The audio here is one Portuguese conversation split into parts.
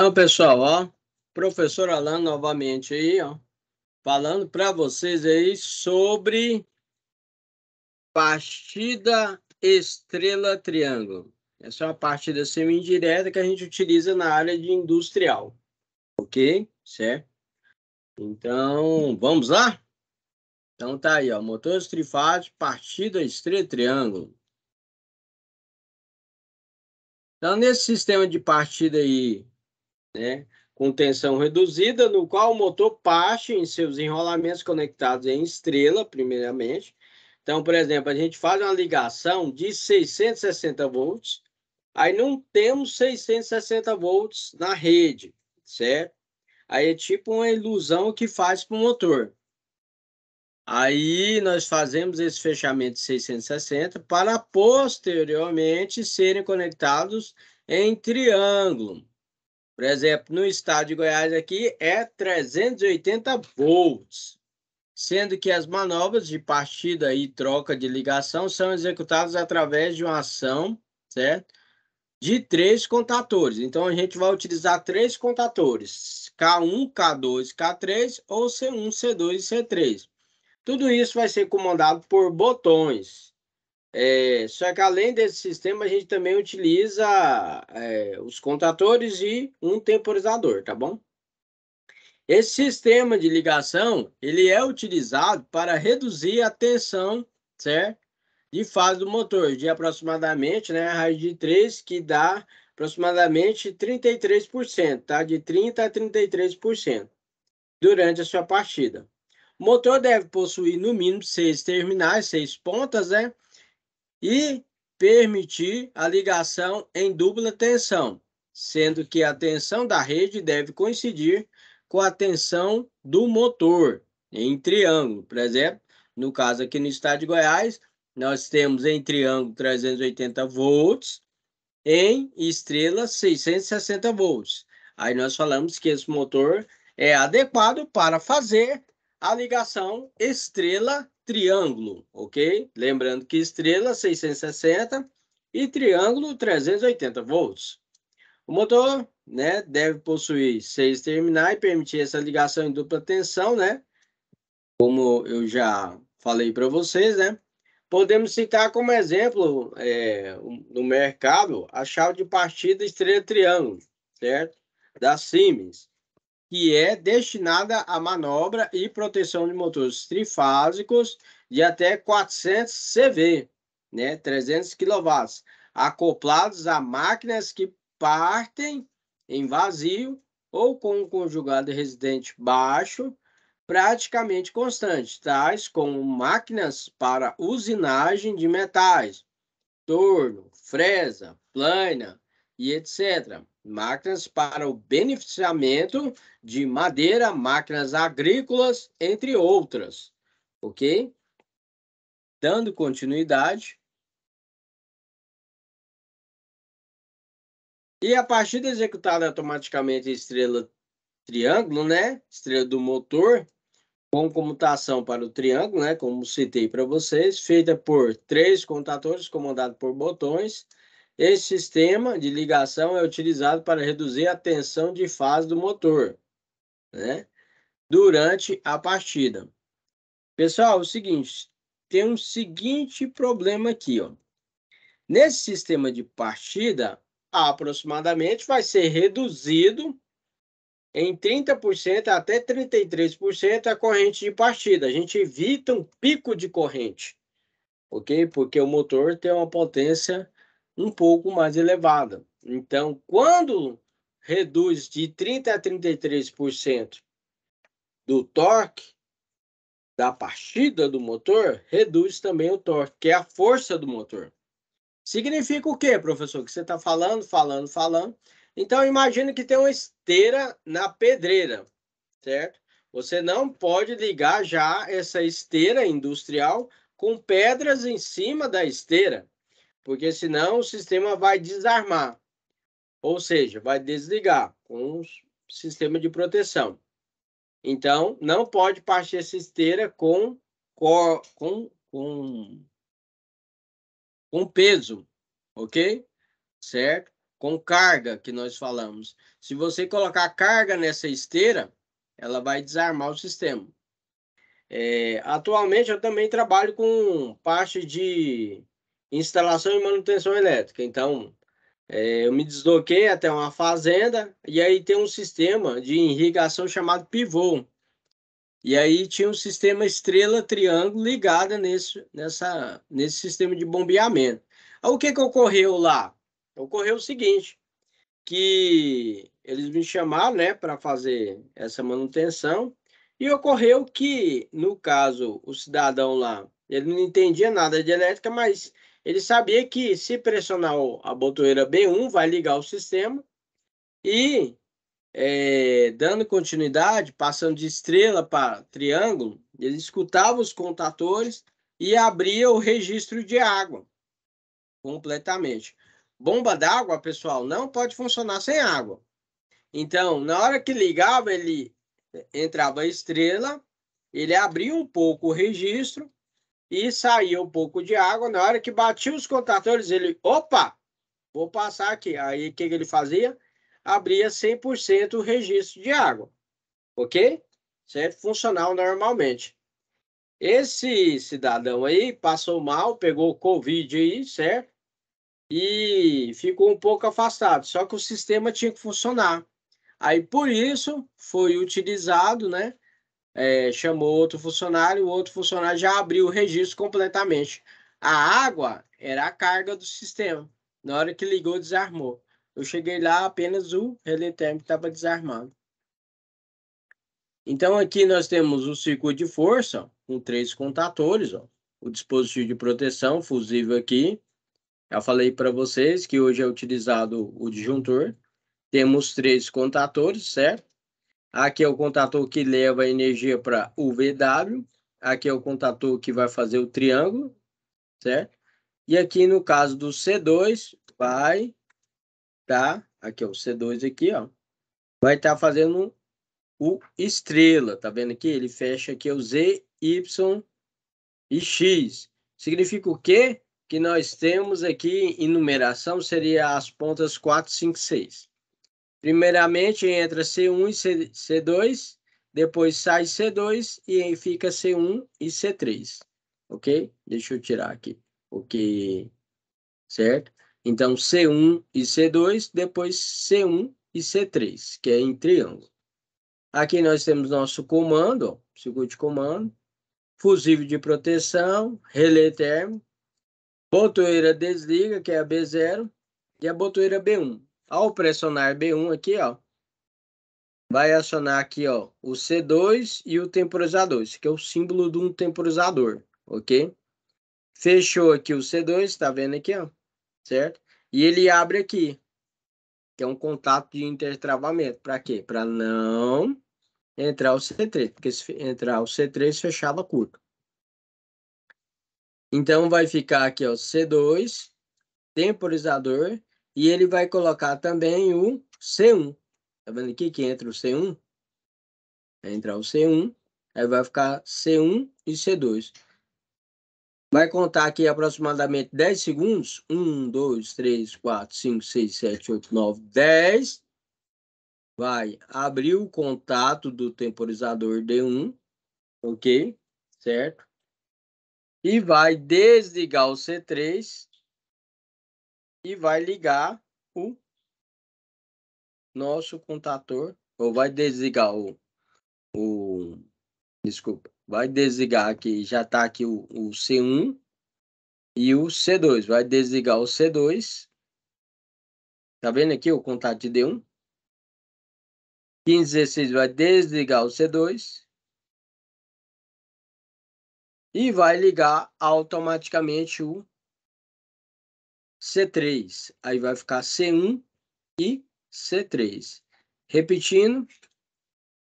Então, pessoal, ó, professor Alan novamente aí, ó, falando para vocês aí sobre partida estrela-triângulo. Essa é uma partida semi-indireta que a gente utiliza na área de industrial, ok? Certo? Então, vamos lá? Então tá aí, ó, motor trifásico, partida estrela-triângulo. Então, nesse sistema de partida aí, né, com tensão reduzida, no qual o motor parte em seus enrolamentos conectados em estrela, primeiramente. Então, por exemplo, a gente faz uma ligação de 660 volts, aí não temos 660 volts na rede, certo? Aí é tipo uma ilusão que faz para o motor. Aí nós fazemos esse fechamento de 660 para posteriormente serem conectados em triângulo. Por exemplo, no estado de Goiás aqui é 380 volts, sendo que as manobras de partida e troca de ligação são executadas através de uma ação, certo? De 3 contatores. Então, a gente vai utilizar 3 contatores, K1, K2, K3 ou C1, C2 e C3. Tudo isso vai ser comandado por botões. Só que além desse sistema, a gente também utiliza os contatores e um temporizador, tá bom? Esse sistema de ligação, ele é utilizado para reduzir a tensão, certo? De fase do motor, de aproximadamente, né, a raiz de 3, que dá aproximadamente 33%, tá? De 30% a 33% durante a sua partida. O motor deve possuir no mínimo 6 terminais, 6 pontas, né? E permitir a ligação em dupla tensão, sendo que a tensão da rede deve coincidir com a tensão do motor em triângulo. Por exemplo, no caso aqui no estado de Goiás, nós temos em triângulo 380 volts, em estrela 660 volts. Aí nós falamos que esse motor é adequado para fazer a ligação estrela-triângulo, ok? Lembrando que estrela 660 e triângulo 380 volts. O motor, né, deve possuir 6 terminais e permitir essa ligação em dupla tensão, né? Como eu já falei para vocês, né? Podemos citar como exemplo, no mercado, a chave de partida estrela-triângulo, certo? Da Siemens, que é destinada à manobra e proteção de motores trifásicos de até 400 CV, né? 300 kW, acoplados a máquinas que partem em vazio ou com um conjugado residente baixo, praticamente constantes, tais como máquinas para usinagem de metais, torno, fresa, plana e etc. Máquinas para o beneficiamento de madeira, máquinas agrícolas, entre outras. Ok? Dando continuidade. E a partida executada automaticamente em estrela triângulo, né? Estrela do motor, com comutação para o triângulo, né, como citei para vocês, feita por 3 contatores comandados por botões. Esse sistema de ligação é utilizado para reduzir a tensão de fase do motor, né, durante a partida. Pessoal, é o seguinte, tem um seguinte problema aqui, ó. Nesse sistema de partida, aproximadamente vai ser reduzido em 30% até 33% a corrente de partida. A gente evita um pico de corrente, ok? Porque o motor tem uma potência um pouco mais elevada. Então, quando reduz de 30% a 33% do torque da partida do motor, reduz também o torque, que é a força do motor. Significa o quê, professor? Que você está falando. Então, imagine que tem uma esteira na pedreira, certo? Você não pode ligar já essa esteira industrial com pedras em cima da esteira, porque senão o sistema vai desarmar, ou seja, vai desligar com o sistema de proteção. Então, não pode partir essa esteira com peso, ok? Certo? com carga, que nós falamos. Se você colocar carga nessa esteira, ela vai desarmar o sistema. Atualmente, eu também trabalho com parte de instalação e manutenção elétrica. Então, eu me desloquei até uma fazenda e aí tem um sistema de irrigação chamado pivô. E aí tinha um sistema estrela-triângulo ligada nesse sistema de bombeamento. Aí, o que ocorreu lá? Ocorreu o seguinte, que eles me chamaram, né, para fazer essa manutenção, e ocorreu que, no caso, o cidadão lá, ele não entendia nada de elétrica, mas ele sabia que se pressionar a botoeira B1, vai ligar o sistema e, dando continuidade, passando de estrela para triângulo, ele escutava os contatores e abria o registro de água completamente. Bomba d'água, pessoal, não pode funcionar sem água. Então, na hora que ligava, ele entrava a estrela, ele abria um pouco o registro e saía um pouco de água. Na hora que batia os contatores, ele, opa, vou passar aqui. Aí, o que ele fazia? Abria 100% o registro de água, ok? Certo? Funcional normalmente. Esse cidadão aí passou mal, pegou Covid aí, certo? E ficou um pouco afastado. Só que o sistema tinha que funcionar. Aí, por isso, foi utilizado, né? Chamou outro funcionário, o outro funcionário já abriu o registro completamente. A água era a carga do sistema. Na hora que ligou, desarmou. Eu cheguei lá, apenas o relé térmico estava desarmado. Então, aqui nós temos o circuito de força, ó, com 3 contatores, ó. O dispositivo de proteção fusível aqui. Já falei para vocês que hoje é utilizado o disjuntor. Temos 3 contatores, certo? Aqui é o contator que leva a energia para o VW. Aqui é o contator que vai fazer o triângulo, certo? E aqui no caso do C2, vai tá, aqui é o C2 aqui, ó. Vai estar fazendo o estrela, tá vendo aqui? Ele fecha aqui o Z, Y e X. Significa o quê? Que nós temos aqui em numeração, seria as pontas 4, 5, 6. Primeiramente entra C1 e C2, depois sai C2 e aí fica C1 e C3, ok? Deixa eu tirar aqui, ok, certo? Então, C1 e C2, depois C1 e C3, que é em triângulo. Aqui nós temos nosso comando, ó, circuito de comando, fusível de proteção, relé térmico, botoeira desliga, que é a B0, e a botoeira B1. Ao pressionar B1 aqui, ó, vai acionar aqui, ó, o C2 e o temporizador. Esse aqui é o símbolo de um temporizador, ok? Fechou aqui o C2, tá vendo aqui, ó, certo? E ele abre aqui, que é um contato de intertravamento. Para quê? Para não entrar o C3, porque se entrar o C3, fechava curto. Então, vai ficar aqui, ó, C2, temporizador, e ele vai colocar também o C1. Tá vendo aqui que entra o C1? Vai entrar o C1, aí vai ficar C1 e C2. Vai contar aqui aproximadamente 10 segundos. 1, 2, 3, 4, 5, 6, 7, 8, 9, 10. Vai abrir o contato do temporizador D1, ok? Certo? E vai desligar o C3 e vai ligar o nosso contator, ou vai desligar desculpa, vai desligar aqui, já está aqui o C1 e o C2, vai desligar o C2, tá vendo aqui o contato de D1? 1516 vai desligar o C2 e vai ligar automaticamente o C3, aí vai ficar C1 e C3. Repetindo,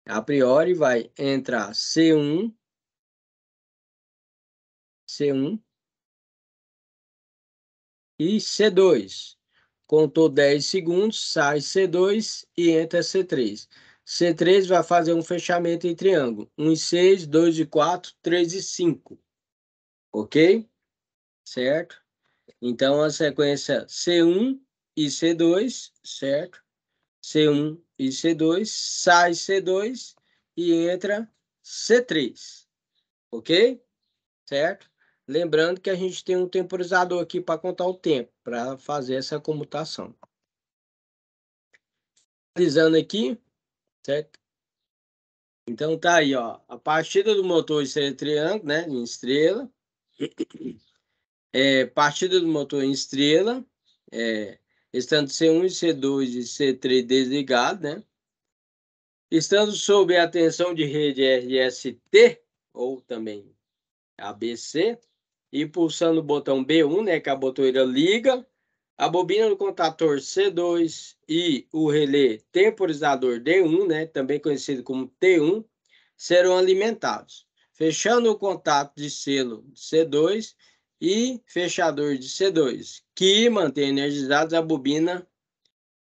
a priori vai entrar C1 e C2. Contou 10 segundos, sai C2 e entra C3. C3 vai fazer um fechamento em triângulo. 1 e 6, 2 e 4, 3 e 5. Ok? Certo? Então, a sequência C1 e C2, certo? C1 e C2, sai C2 e entra C3, ok? Certo? Lembrando que a gente tem um temporizador aqui para contar o tempo, para fazer essa comutação. Finalizando aqui, certo? Então tá aí, ó, a partida do motor em ser triângulo, né, em estrela, partida do motor em estrela, estando C1 e C2 e C3 desligado, né, estando sob a tensão de rede RST, ou também ABC, e pulsando o botão B1, né, que a botoeira liga, a bobina do contator C2 e o relé temporizador D1, né, também conhecido como T1, serão alimentados, fechando o contato de selo C2 e fechador de C2, que mantém energizados a bobina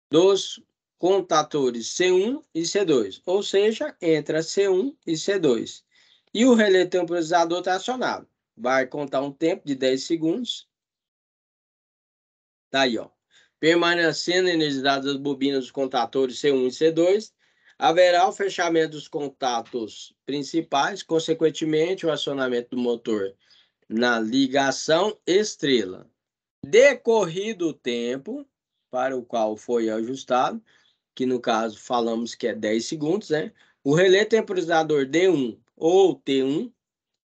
dos contatores C1 e C2, ou seja, entre C1 e C2. E o relé temporizador está acionado. Vai contar um tempo de 10 segundos. Tá aí, ó. Permanecendo energizadas as bobinas dos contatores C1 e C2, haverá o fechamento dos contatos principais, consequentemente, o acionamento do motor na ligação estrela. Decorrido o tempo para o qual foi ajustado, que no caso falamos que é 10 segundos, né? O relé temporizador D1 ou T1,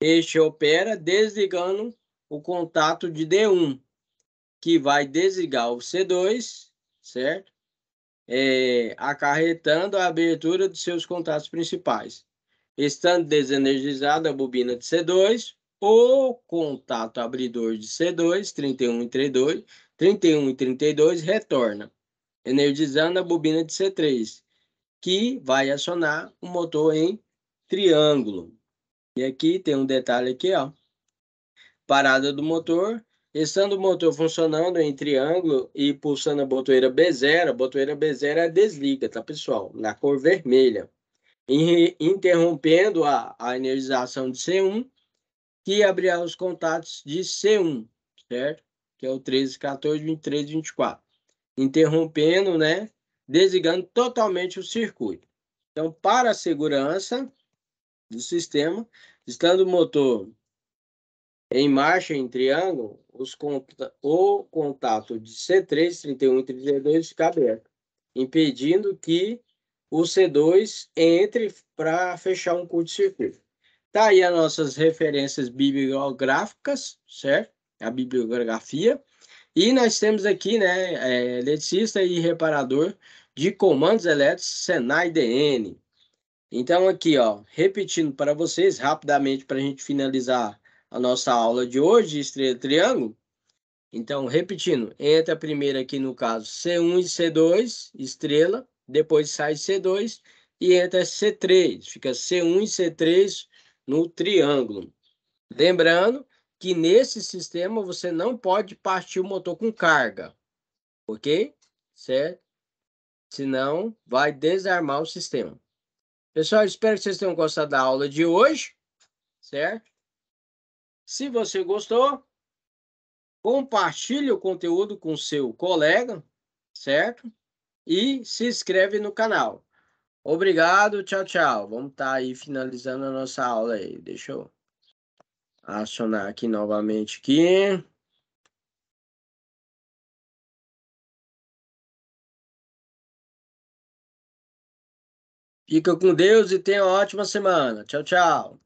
este opera desligando o contato de D1, que vai desligar o C2, certo? Acarretando a abertura de seus contatos principais. Estando desenergizada a bobina de C2, o contato abridor de C2, 31 e 32, 31 e 32, retorna, energizando a bobina de C3, que vai acionar o motor em triângulo. E aqui tem um detalhe aqui, ó. Parada do motor. Estando o motor funcionando em triângulo e pulsando a botoeira B0 desliga, tá, pessoal? Na cor vermelha. Interrompendo a energização de C1, que abrirá os contatos de C1, certo? Que é o 13, 14, 23, 24. Interrompendo, né? Desligando totalmente o circuito. Então, para a segurança do sistema, estando o motor em marcha em triângulo, o contato de C3, 31 e 32 fica aberto, impedindo que o C2 entre para fechar um curto-circuito. Tá aí as nossas referências bibliográficas, certo? A bibliografia. E nós temos aqui, né, eletricista e reparador de comandos elétricos Senai DN. Então, aqui, ó, repetindo para vocês rapidamente para a gente finalizar a nossa aula de hoje, estrela triângulo. Então, repetindo, entra primeiro aqui no caso C1 e C2, estrela, depois sai C2 e entra C3, fica C1 e C3 no triângulo. Lembrando que nesse sistema você não pode partir o motor com carga, ok? Certo? Senão vai desarmar o sistema. Pessoal, espero que vocês tenham gostado da aula de hoje, certo? Se você gostou, compartilhe o conteúdo com seu colega, certo? E se inscreve no canal. Obrigado, tchau, tchau. Vamos estar aí finalizando a nossa aula aí. Deixa eu acionar aqui novamente aqui. Fica com Deus e tenha uma ótima semana. Tchau, tchau.